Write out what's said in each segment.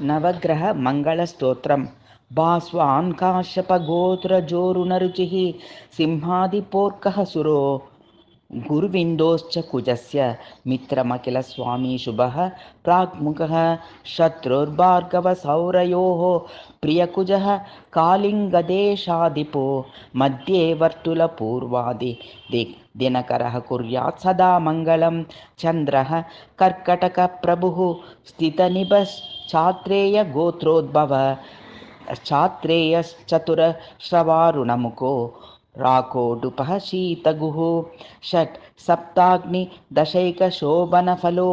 नवग्रह मङ्गलस्तोत्रं भास्वान् काश्यपगोत्रजोरुणरुचिः सिंहादिपोर्कः सुरो गुरुविन्दोश्च कुजस्य मित्रमखिलस्वामी शुभः प्राग्मुखः शत्रुर्भार्गवसौरयोः प्रियकुजः कालिङ्गदेशाधिपो मध्ये वर्तुलपूर्वादि दिनकरः कुर्यात् सदा मङ्गलं चन्द्रः कर्कटकप्रभुः स्थितनिभश्चात्रेयगोत्रोद्भव चात्रेयश्चतुरश्रवारुणमुखो राकोडुपः शीतगुः षट् सप्ताग्निदशैकशोभनफलो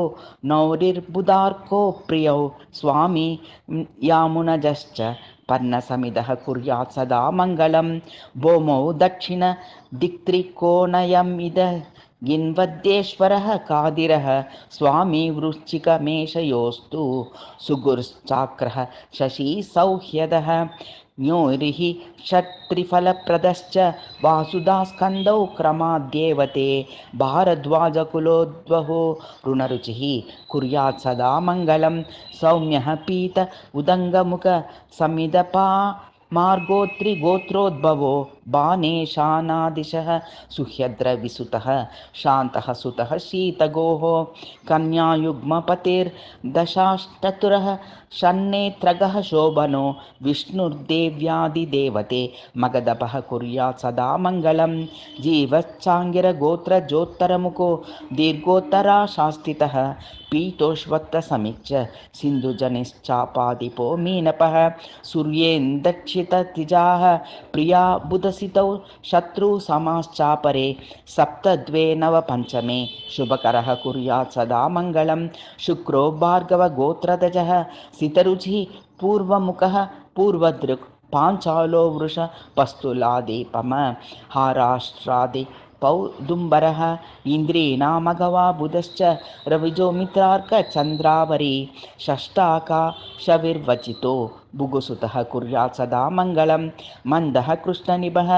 नौरिर्बुधार्को प्रियौ स्वामी यामुनजश्च पर्णसमिदः कुर्यात् सदा मङ्गलं भौमौ दक्षिणदिक्त्रिकोणयमिद गिन्वद्देश्वरः कादिरः स्वामी वृश्चिकमेषयोस्तु सुगुर्श्चाक्रः शशिसौह्यदः न्योरिः षट्त्रिफलप्रदश्च वासुदास्कन्दौ क्रमाद्येवते भारद्वाजकुलोद्वहो ऋणरुचिः कुर्यात् सदा मङ्गलं सौम्यः पीत उदङ्गमुख समिदपा मार्गोत्रिगोत्रोद्भवो बाणेशानादिशः सुह्यद्रविसुतः शान्तः सुतः शीतगोः कन्यायुग्मपतिर्दशाष्टतुरः षण्नेत्रगः शोभनो विष्णुर्देव्यादिदेवते मगधपः कुर्यात् सदा मङ्गलं जीवश्चाङ्गिरगोत्रजोत्तरमुखो दीर्घोत्तरा शास्तितः पीतोष्वत्तसमीक्ष सिन्धुजनिश्चापादिपो मीनपः सूर्येन्दक्षिततिजाः प्रिया बुधसितौ शत्रुसमाश्चापरे सप्तद्वे नवपञ्चमे शुभकरः कुर्यात् सदा मङ्गलं शुक्रो भार्गवगोत्रदजः सितरुचिः पूर्वमुखः पूर्वदृक् पाञ्चालो वृष पस्तुलादीपम हाराष्ट्रादि पौदुम्बरः इन्द्रीणामघवा बुधश्च रविजो मित्रार्कचन्द्रावरी षष्ठाकाशविर्वचितो भुगुसुतः कुर्यात् सदा मङ्गलं मन्दः कृष्णनिभः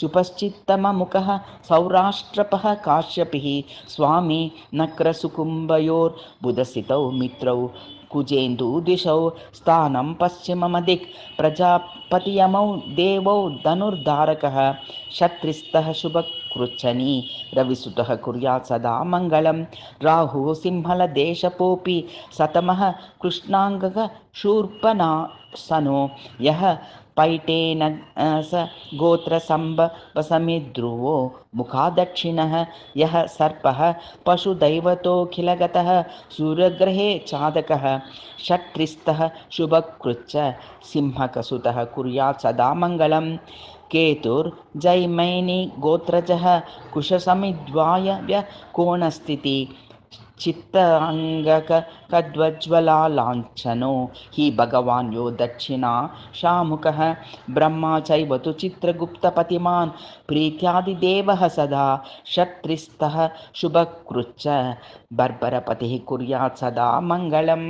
शुभश्चित्तममुखः सौराष्ट्रपः काश्यपिः स्वामी नक्रसुकुम्भयोर्बुधसितौ मित्रौ कुजेन्दुदिशौ स्थानं पश्चिममदिक् प्रजापतियमौ देवौ धनुर्धारकः क्षत्रिस्थः शुभकृच्छनी रविसुतः कुर्यात् सदा मङ्गलं राहुः सिंहलदेशपोपि सतमः कृष्णाङ्गः शूर्पणासनो यः पैटेन स गोत्रसम्भवसमिध्रुवो मुखादक्षिणः यः सर्पः पशुदैवतोऽखिलगतः सूर्यग्रहे चादकः षट्त्रिस्थः शुभकृच्च सिंहकसुतः कुर्यात् सदा मङ्गलं केतुर्जैमैनि गोत्रजः कुशसमिद्वाय कोणस्थिति चित्ताङ्गकद्वज्ज्वलालाञ्छनो हि भगवान् यो दक्षिणा शामुकः ब्रह्मा चैव तु चित्रगुप्तपतिमान् प्रीत्यादिदेवः सदा षट्त्रिस्थः शुभकृच्च बर्बरपतिः कुर्यात् सदा मङ्गलम्।